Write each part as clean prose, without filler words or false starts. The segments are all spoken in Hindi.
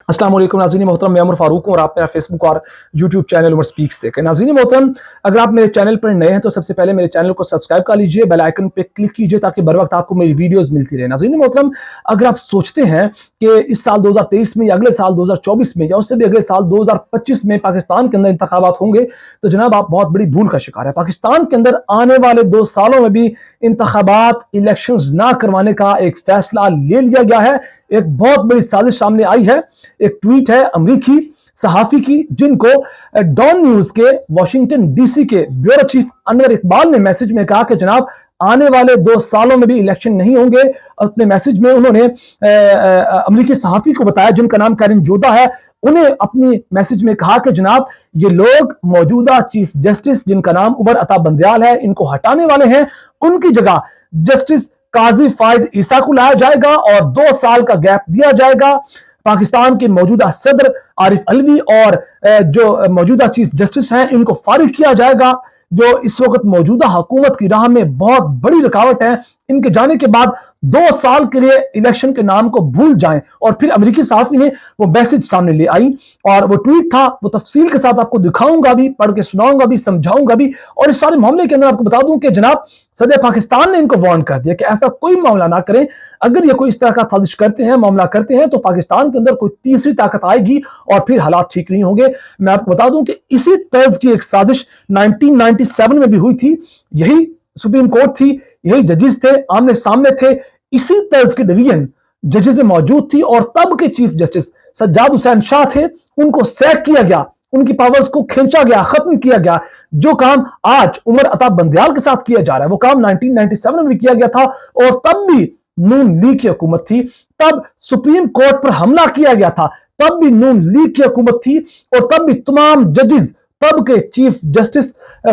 अस्सलाम वालेकुम नाज़रीन मोहतरम, मैं उमर फारूक हूँ और आप मेरा फेसबुक और यूट्यूब चैनल उमर स्पीक्स देखें। नाज़रीन मोहतरम, अगर आप मेरे चैनल पर नए हैं तो सबसे पहले मेरे चैनल को सब्सक्राइब कर लीजिए, बेल आइकन पे क्लिक कीजिए ताकि बर वक्त आपको मेरी वीडियोस मिलती रहे। नाज़रीन मोहतरम, अगर आप सोचते हैं कि इस साल 2023 में या अगले साल 2024 में या उससे भी अगले साल 2025 में पाकिस्तान के अंदर इंतखाबात होंगे तो जनाब आप बहुत बड़ी भूल का शिकार है। पाकिस्तान के अंदर आने वाले 2 सालों में भी इंतखाबात इलेक्शंस ना करवाने का एक फैसला ले लिया गया है। एक बहुत बड़ी साजिश सामने आई है। एक ट्वीट है अमरीकी सहाफी की जिनको डॉन न्यूज के वाशिंगटन डीसी के ब्यूरो चीफ अनवर इकबाल ने मैसेज में कहा कि जनाब आने वाले 2 सालों में भी इलेक्शन नहीं होंगे। अपने मैसेज में उन्होंने अमरीकी सहाफी को बताया जिनका नाम कैरन जोधा है, उन्हें अपनी मैसेज में कहा कि जनाब ये लोग मौजूदा चीफ जस्टिस जिनका नाम उमर अता बंदयाल है इनको हटाने वाले हैं, उनकी जगह जस्टिस काजी फाइज ईसा को लाया जाएगा और 2 साल का गैप दिया जाएगा। पाकिस्तान के मौजूदा सदर आरिफ अलवी और जो मौजूदा चीफ जस्टिस हैं इनको फारिग किया जाएगा। जो इस वक्त मौजूदा हुकूमत की राह में बहुत बड़ी रुकावट है, इनके जाने के बाद 2 साल के लिए इलेक्शन के नाम को भूल जाएं। और फिर अमेरिकी सहाफी ने वो मैसेज सामने ले आई और वो ट्वीट था, वो तफसील के साथ आपको दिखाऊंगा भी, पढ़ के सुनाऊंगा भी, समझाऊंगा भी। और इस सारे मामले के अंदर आपको बता दूं कि जनाब सदर पाकिस्तान ने इनको वार्न कर दिया कि ऐसा कोई मामला ना करें। अगर ये कोई इस तरह का साजिश करते हैं, मामला करते हैं तो पाकिस्तान के अंदर कोई तीसरी ताकत आएगी और फिर हालात ठीक नहीं होंगे। मैं आपको बता दूं कि इसी तर्ज की एक साजिश 1997 में भी हुई थी। यही सुप्रीम कोर्ट थी, यही जजेस थे, आमने सामने थे, इसी तर्ज के डिवीजन जजेस में मौजूद थी और तब के चीफ जस्टिस सज्जाद हुसैन शाह थे। उनको सैक किया गया, उनकी पावर्स को खींचा गया, खत्म किया गया। जो काम आज उमर अता बंदयाल के साथ किया जा रहा है वो काम 1997 में भी किया गया था और तब भी नून लीग की हुकूमत थी। तब सुप्रीम कोर्ट पर हमला किया गया था, तब भी नून लीग की हुकूमत थी और तब भी तमाम जजेस तब के चीफ जस्टिस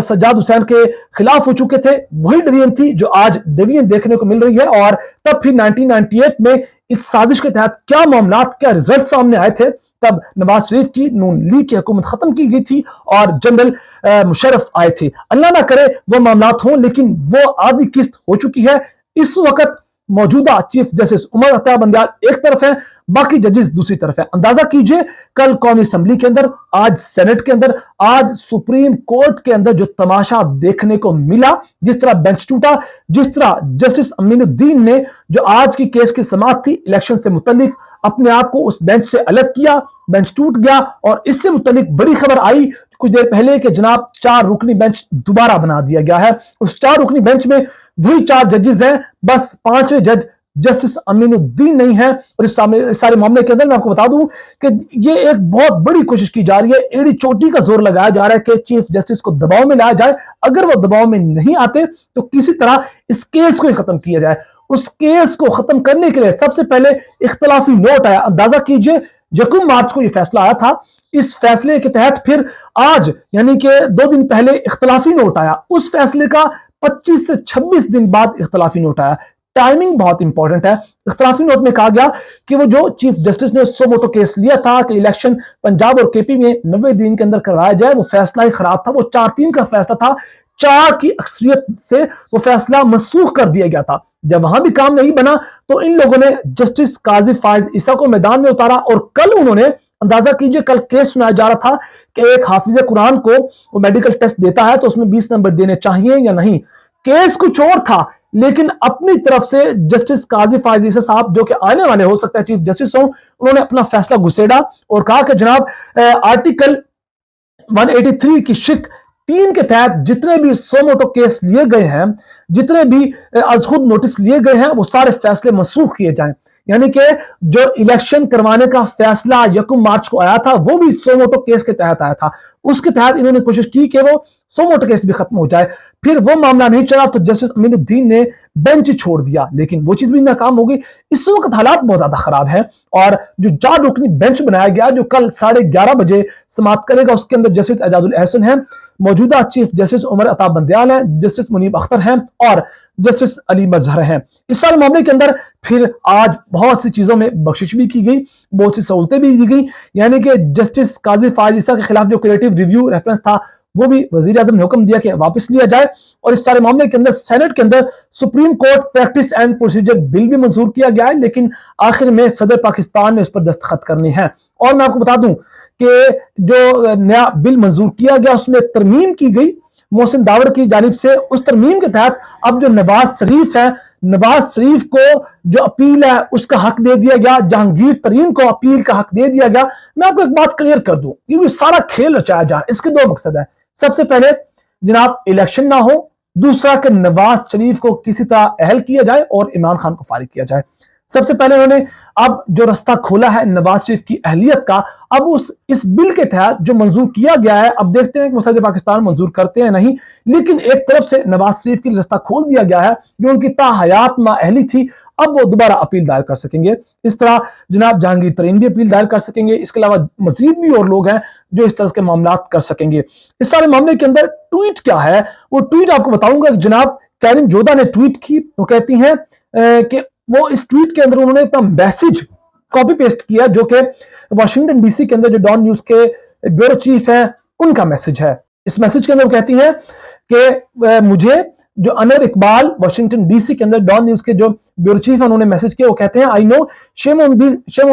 सज्जाद हुसैन के खिलाफ हो चुके थे। वही डिवीजन थी जो आज डिवीजन देखने को मिल रही है। और तब फिर 1998 में इस साजिश के तहत क्या मामला, क्या रिजल्ट सामने आए थे। तब नवाज शरीफ की नून लीग की हुकूमत खत्म की गई थी और जनरल मुशर्रफ आए थे। अल्लाह ना करे वो मामला हों, लेकिन वो आधी किस्त हो चुकी है। इस वक्त मौजूदा चीफ जस्टिस उमर अता बंदयाल एक तरफ है, बाकी जजेस दूसरी तरफ है। अंदाजा कीजिए कल कौमी असेंबली के अंदर, आज सेनेट के अंदर, आज सुप्रीम कोर्ट के अंदर जो तमाशा देखने को मिला, जिस तरह बेंच टूटा, जिस तरह जस्टिस अमीनुद्दीन ने जो आज की केस की समाअत थी इलेक्शन से मुतल्लिक अपने आप को उस बेंच से अलग किया, बेंच टूट गया। और इससे मुतल्लिक बड़ी खबर आई कुछ देर पहले कि जनाब 4 रुकनी बेंच दोबारा बना दिया गया है। उस 4 रुकनी बेंच में वही 4 जजेस हैं, बस 5वें जज जस्टिस अमीनुद्दीन नहीं है। और इस सारे मामले के अंदर मैं आपको बता दूं कि ये एक बहुत बड़ी कोशिश की जा रही है, एड़ी चोटी का जोर लगाया जा रहा है कि चीफ जस्टिस को दबाव में लाया जाए। अगर वो दबाव में नहीं आते तो किसी तरह इस केस को खत्म किया जाए। उस केस को खत्म करने के लिए सबसे पहले इख्तलाफी नोट आया। अंदाजा कीजिए 1 मार्च को यह फैसला आया था। इस फैसले के तहत फिर आज यानी कि 2 दिन पहले इख्तलाफी नोट आया। उस फैसले का 25 से 26 दिन बाद इख्तलाफी नोट आया। टाइमिंग बहुत इंपॉर्टेंट है। इख्तलाफी नोट में कहा गया कि वो जो चीफ जस्टिस ने सो मोटो केस लिया था कि इलेक्शन पंजाब और केपी में 90 दिन के अंदर करवाया जाए, वो फैसला ही खराब था। वो 4-3 का फैसला था, 4 की अक्सरियत से वो फैसला मनसूख कर दिया गया था। जब वहां भी काम नहीं बना तो इन लोगों ने जस्टिस काजी फाइज ईसा को मैदान में उतारा और कल उन्होंने, अंदाजा कीजिए कल केस सुनाया जा रहा था कि एक हाफिज कुरान को वो मेडिकल टेस्ट देता है तो उसमें 20 नंबर देने चाहिए या नहीं। केस कुछ और था, लेकिन अपनी तरफ से जस्टिस काजी फाइज ईसा साहब जो कि आने वाले हो सकता है चीफ जस्टिस हो, उन्होंने अपना फैसला घुसेड़ा और कहा कि जनाब आर्टिकल 183 की शिक 3 के तहत जितने भी सो मोटो केस लिए गए हैं, जितने भी आज खुद नोटिस लिए गए हैं, वो सारे फैसले मनसूख किए जाएं। यानी कि जो इलेक्शन करवाने का फैसला 1 मार्च को आया था वो भी सो मोटो केस के तहत आया था। उसके तहत इन्होंने कोशिश की कि वो सो मोटो केस भी खत्म हो जाए। फिर वो मामला नहीं चला तो जस्टिस अमीनुद्दीन ने बेंच छोड़ दिया, लेकिन वो चीज भी नाकाम हो गई। इस वक्त हालात बहुत ज्यादा खराब है और जो 4 रुकनी बेंच बनाया गया जो कल 11:30 बजे समाप्त करेगा, उसके अंदर जस्टिस एजाजुल एहसन है, मौजूदा चीफ जस्टिस उमर अता बंदयाल है, जस्टिस मुनीब अख्तर हैं और जस्टिस अली मजहर हैं। इस सारे मामले के अंदर फिर आज बहुत सी चीजों में बख्शिश भी की गई, बहुत सी सहूलतें भी दी गई। यानी कि जस्टिस काजी फाइज ईसा के खिलाफ जो क्रिएटिव रिव्यू रेफरेंस था वो भी वजीर आजम ने हुक्म दिया कि वापस लिया जाए। और इस सारे मामले के अंदर सेनेट के अंदर supreme court practice and procedure bill भी मंजूर किया गया है, लेकिन आखिर में सदर पाकिस्तान ने उस पर दस्तखत करनी है। और मैं आपको बता दूं कि जो नया बिल मंजूर किया गया उसमें तरमीम की गई मोहसिन दावड़ की जानिब से। उस तरमीम के तहत अब जो नवाज शरीफ है, नवाज शरीफ को जो अपील है उसका हक दे दिया गया, जहांगीर तरीन को अपील का हक दे दिया गया। मैं आपको एक बात क्लियर कर दूं, ये सारा खेल रचाया जा, इसके दो मकसद है। सबसे पहले जनाब इलेक्शन ना हो, दूसरा कि नवाज शरीफ को किसी तरह अहल किया जाए और इमरान खान को फारिग किया जाए। सबसे पहले उन्होंने अब जो रास्ता खोला है नवाज शरीफ की अहलियत का, अब इस बिल के तहत जो मंजूर किया गया है, अब देखते हैं कि मुस्तैद पाकिस्तान मंजूर करते हैं नहीं, लेकिन एक तरफ से नवाज शरीफ के लिए रास्ता खोल दिया गया है जो उनकी ताहयात नाअहली थी, अब वो दोबारा अपील दायर कर सकेंगे। इस तरह जनाब जहांगीर तरीन भी अपील दायर कर सकेंगे, इसके अलावा मजीद भी और लोग हैं जो इस तरह के मामला कर सकेंगे। इस सारे मामले के अंदर ट्वीट क्या है, वो ट्वीट आपको बताऊंगा। जनाब कैरिन जोधा ने ट्वीट की, वो कहती हैं कि वो इस ट्वीट के अंदर उन्होंने अपना मैसेज कॉपी पेस्ट किया जो कि वाशिंगटन डीसी के अंदर जो डॉन न्यूज के ब्यूरो चीफ हैं उनका मैसेज है। इस मैसेज के अंदर वो कहती हैं कि मुझे जो अनवर इकबाल वाशिंगटन डीसी के अंदर डॉन न्यूज के जो ब्यूरो चीफ है उन्होंने मैसेज किया। वो कहते हैं I know shame on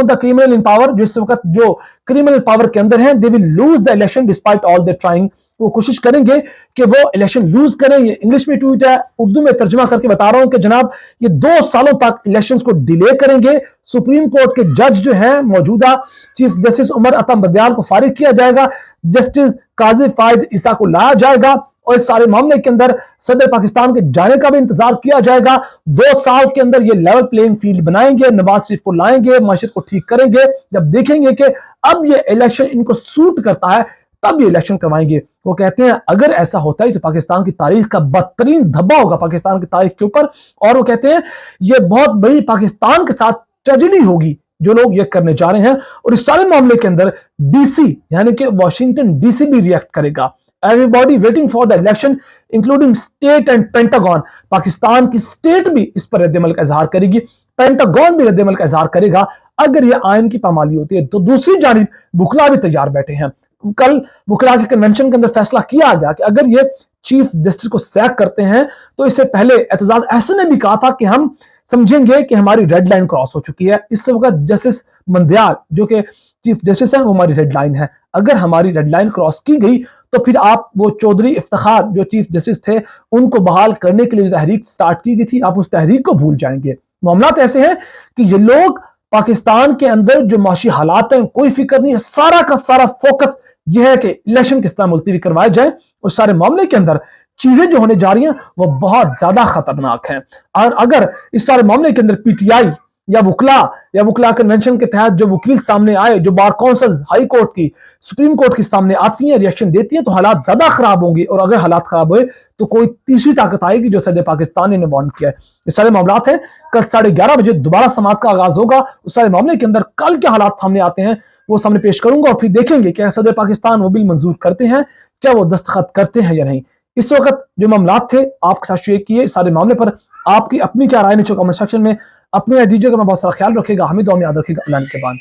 the criminal in power, जो इस वक्त जो क्रिमिनल पावर के अंदर हैं, they will lose the election despite all the trying. वो कोशिश करेंगे कि वो इलेक्शन लूज करें। ये इंग्लिश में ट्वीट है, उर्दू में तर्जुमा करके बता रहा हूं कि जनाब ये 2 सालों तक इलेक्शंस को डिले करेंगे। सुप्रीम कोर्ट के जज जो हैं मौजूदा चीफ जस्टिस उमर अता बंदियाल को फारिग किया जाएगा, जस्टिस काजी फायज ईसा को लाया जाएगा और इस सारे मामले के अंदर सदर पाकिस्तान के जाने का भी इंतजार किया जाएगा। 2 साल के अंदर ये लेवल प्लेइंग फील्ड बनाएंगे, नवाज शरीफ को लाएंगे, माशरत को ठीक करेंगे। जब देखेंगे कि अब ये इलेक्शन इनको सूट करता है तब ये इलेक्शन करवाएंगे। वो कहते हैं अगर ऐसा होता है तो पाकिस्तान की तारीख का बदतरीन धब्बा होगा पाकिस्तान की तारीख के ऊपर, और वो कहते हैं ये बहुत बड़ी पाकिस्तान के साथ ट्रेजेडी होगी जो लोग ये करने जा रहे हैं। और इस सारे मामले के अंदर डीसी यानी कि वाशिंगटन डीसी भी रिएक्ट करेगा। Everybody waiting for the election including state and pentagon. Pakistan की स्टेट भी इस पर रद्द-ए-अमल का इजहार करेगी, पेंटागन भी रद्द-ए-अमल का इजहार करेगा अगर यह आयन की पामाली होती है। तो दूसरी जानिब वुकला भी तैयार बैठे हैं। कल वुकला के कन्वेंशन के अंदर फैसला किया गया कि अगर ये चीफ जस्टिस को सैक करते हैं तो इससे पहले एतजाज अहसन ने भी कहा था कि हम समझेंगे कि हमारी रेड लाइन क्रॉस हो चुकी है। इस वक्त जस्टिस मंदियाल जो कि चीफ जस्टिस हैं वो हमारी रेड लाइन है। अगर हमारी रेड लाइन क्रॉस की गई तो फिर आप वो चौधरी इफ्तिखार जो चीफ जस्टिस थे उनको बहाल करने के लिए जो तहरीक स्टार्ट की गई थी आप उस तहरीक को भूल जाएंगे। मामला ऐसे हैं कि ये लोग पाकिस्तान के अंदर जो माशी हालात हैं कोई फिक्र नहीं है, सारा का सारा फोकस यह है कि इलेक्शन किस तरह मुलतवी करवाए जाए। उस सारे मामले के अंदर चीजें जो होने जा रही हैं वो बहुत ज्यादा खतरनाक हैं। और अगर इस सारे मामले के अंदर पीटीआई या वुकला कन्वेंशन के तहत जो वकील सामने आए, जो बार काउंसिल हाई कोर्ट की सुप्रीम कोर्ट के सामने आती हैं, रिएक्शन देती हैं, तो हालात ज्यादा खराब होंगे। और अगर हालात खराब हुए तो कोई तीसरी ताकत आएगी जो सदर पाकिस्तान ने वार्न किया है। ये सारे मामला हैं। कल 11:30 बजे दोबारा समाअत का आगाज होगा। उस सारे मामले के अंदर कल के हालात सामने आते हैं वो सामने पेश करूंगा और फिर देखेंगे क्या सदर पाकिस्तान वो बिल मंजूर करते हैं, क्या वो दस्तखत करते हैं या नहीं। इस वक्त जो मामला थे आपके साथ शेयर किए। सारे मामले पर आपकी अपनी क्या राय नीचे कमेंट सेक्शन में अपने दीजिएगा। मैं बहुत सारा ख्याल रखेगा, हमें दुआ में याद रखेगा। अल्लाह के बाद।